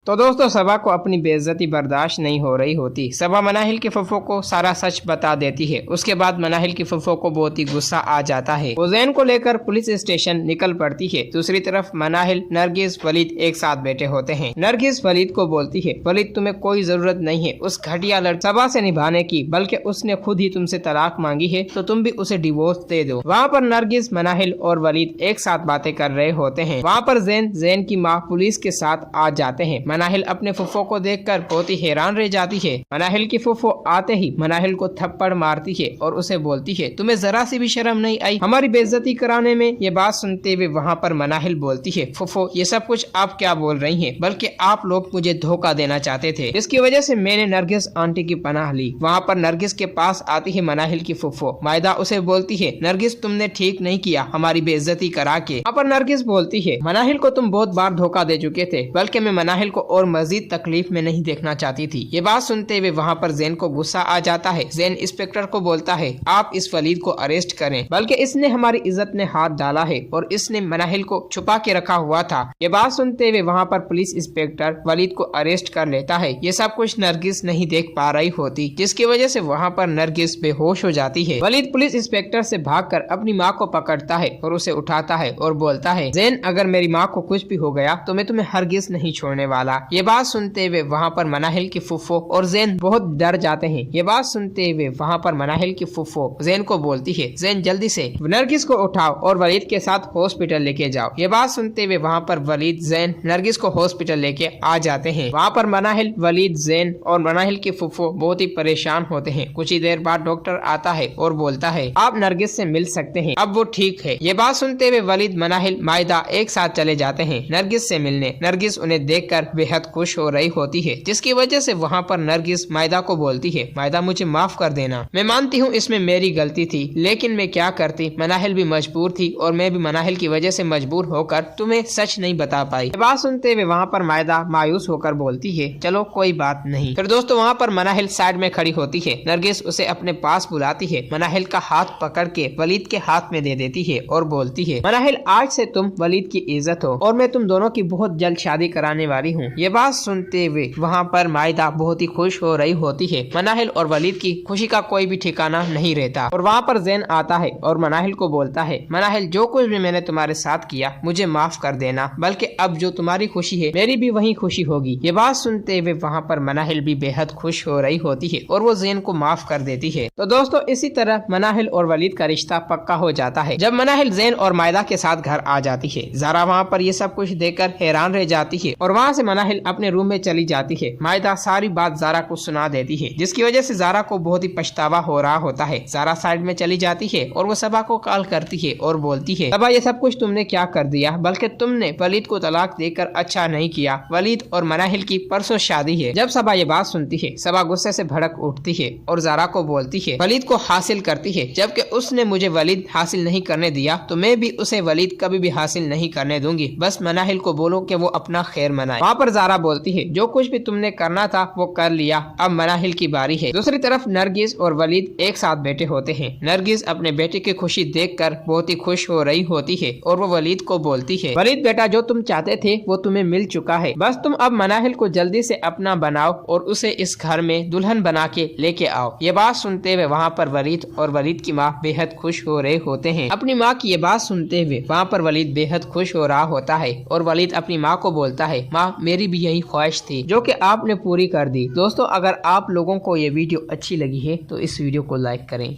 तो दोस्तों सबा को अपनी बेइज्जती बर्दाश्त नहीं हो रही होती। सबा मनाहिल के फुफो को सारा सच बता देती है। उसके बाद मनाहिल के फुफो को बहुत ही गुस्सा आ जाता है। वो ज़ैन को लेकर पुलिस स्टेशन निकल पड़ती है। दूसरी तरफ मनाहिल, नरगिस, वलीद एक साथ बैठे होते हैं। नरगिस वलीद को बोलती है, वलीद तुम्हें कोई जरूरत नहीं है उस घटिया लड़की सबा से निभाने की, बल्कि उसने खुद ही तुमसे तलाक मांगी है, तो तुम भी उसे डिवोर्स दे दो। वहाँ पर नरगिस, मनाहिल और वलीद एक साथ बातें कर रहे होते हैं। वहाँ पर ज़ैन की माँ पुलिस के साथ आ जाते हैं। मनाहिल अपने फुफो को देखकर बहुत ही हैरान रह जाती है। मनाहिल की फुफो आते ही मनाहिल को थप्पड़ मारती है और उसे बोलती है, तुम्हें जरा सी भी शर्म नहीं आई हमारी बेइज्जती कराने में। ये बात सुनते हुए वहाँ पर मनाहिल बोलती है, फुफो ये सब कुछ आप क्या बोल रही हैं, बल्कि आप लोग मुझे धोखा देना चाहते थे, इसकी वजह से मैंने नरगिस आंटी की पनाह ली। वहाँ पर नरगिस के पास आती है मनाहिल की फुफो। मायदा उसे बोलती है, नरगिस तुमने ठीक नहीं किया हमारी बेइज्जती करा के। वहाँ पर नरगिस बोलती है, मनाहिल को तुम बहुत बार धोखा दे चुके थे, बल्कि मैं मनाहिल को और मजीद तकलीफ में नहीं देखना चाहती थी। ये बात सुनते हुए वहाँ पर ज़ैन को गुस्सा आ जाता है। ज़ैन इंस्पेक्टर को बोलता है, आप इस वलीद को अरेस्ट करें, बल्कि इसने हमारी इज्जत में हाथ डाला है और इसने मनाहिल को छुपा के रखा हुआ था। ये बात सुनते हुए वहाँ पर पुलिस इंस्पेक्टर वलीद को अरेस्ट कर लेता है। ये सब कुछ नरगिस नहीं देख पा रही होती, जिसकी वजह से वहाँ पर नरगिस बेहोश हो जाती है। वलीद पुलिस इंस्पेक्टर से भागकर अपनी माँ को पकड़ता है और उसे उठाता है और बोलता है, ज़ैन अगर मेरी माँ को कुछ भी हो गया तो मैं तुम्हें हरगिज नहीं छोड़ने वाला। ये बात सुनते हुए वहाँ पर मनाहिल की फुफो और ज़ैन बहुत डर जाते हैं। ये बात सुनते हुए वहाँ पर मनाहिल की फुफो ज़ैन को बोलती है, ज़ैन जल्दी से नरगिस को उठाओ और वलीद के साथ हॉस्पिटल लेके जाओ। ये बात सुनते हुए वहाँ पर वलीद, ज़ैन नरगिस को हॉस्पिटल लेके आ जाते हैं। वहाँ पर मनाहिल, वलीद, ज़ैन और मनाहिल की फुफो बहुत ही परेशान होते हैं। कुछ ही देर बाद डॉक्टर आता है और बोलता है, आप नरगिस से मिल सकते हैं, अब वो ठीक है। ये बात सुनते हुए वलीद, मनाहिल, मायदा एक साथ चले जाते हैं नरगिस से मिलने। नरगिस उन्हें देखकर बेहद खुश हो रही होती है, जिसकी वजह से वहाँ पर नरगिस मायदा को बोलती है, मायदा मुझे माफ कर देना, मैं मानती हूँ इसमें मेरी गलती थी, लेकिन मैं क्या करती, मनाहिल भी मजबूर थी और मैं भी मनाहिल की वजह से मजबूर होकर तुम्हें सच नहीं बता पाई। बात सुनते हुए वहाँ पर मायदा मायूस होकर बोलती है, चलो कोई बात नहीं। फिर दोस्तों वहाँ पर मनाहिल साइड में खड़ी होती है। नरगिस उसे अपने पास बुलाती है। मनाहिल का हाथ पकड़ के वलीद के हाथ में दे देती है और बोलती है, मनाहिल आज से तुम वलीद की इज्जत हो और मैं तुम दोनों की बहुत जल्द शादी कराने वाली हूँ। ये बात सुनते हुए वहाँ पर मायदा बहुत ही खुश हो रही होती है। मनाहिल और वलीद की खुशी का कोई भी ठिकाना नहीं रहता और वहाँ पर ज़ैन आता है और मनाहिल को बोलता है, मनाहिल जो कुछ भी मैंने तुम्हारे साथ किया मुझे माफ कर देना, बल्कि अब जो तुम्हारी खुशी है मेरी भी वही खुशी होगी। ये बात सुनते हुए वहाँ पर मनाहिल भी बेहद खुश हो रही होती है और वो ज़ैन को माफ कर देती है। तो दोस्तों इसी तरह मनाहिल और वलीद का रिश्ता पक्का हो जाता है। जब मनाहिल ज़ैन और मायदा के साथ घर आ जाती है, ज़ारा वहाँ पर ये सब कुछ देखकर हैरान रह जाती है और वहाँ से मनाहिल अपने रूम में चली जाती है। मायदा सारी बात ज़ारा को सुना देती है, जिसकी वजह से ज़ारा को बहुत ही पछतावा हो रहा होता है। ज़ारा साइड में चली जाती है और वो सबा को कॉल करती है और बोलती है, सबा ये सब कुछ तुमने क्या कर दिया, बल्कि तुमने वलीद को तलाक देकर अच्छा नहीं किया। वलीद और मनाहिल की परसों शादी है। जब सबा ये बात सुनती है, सबा गुस्से से भड़क उठती है और ज़ारा को बोलती है, वलीद को हासिल करती है, जबकि उसने मुझे वलीद हासिल नहीं करने दिया तो मैं भी उसे वलीद कभी भी हासिल नहीं करने दूंगी। बस मनाहिल को बोलो कि वो अपना खैर मनाए। वहाँ पर ज़ारा बोलती है, जो कुछ भी तुमने करना था वो कर लिया, अब मनाहिल की बारी है। दूसरी तरफ नरगिस और वलीद एक साथ बैठे होते हैं। नरगिस अपने बेटे की खुशी देखकर बहुत ही खुश हो रही होती है और वो वलीद को बोलती है, वलीद बेटा जो तुम चाहते थे वो तुम्हें मिल चुका है, बस तुम अब मनाहिल को जल्दी से अपना बनाओ और उसे इस घर में दुल्हन बना के लेके आओ। ये बात सुनते हुए वहाँ पर वलीद और वलीद की माँ बेहद खुश हो रहे होते हैं। अपनी माँ की ये बात सुनते हुए वहाँ पर वलीद बेहद खुश हो रहा होता है और वलीद अपनी माँ को बोलता है, माँ मेरी भी यही ख्वाहिश थी जो कि आपने पूरी कर दी। दोस्तों अगर आप लोगों को ये वीडियो अच्छी लगी है तो इस वीडियो को लाइक करें।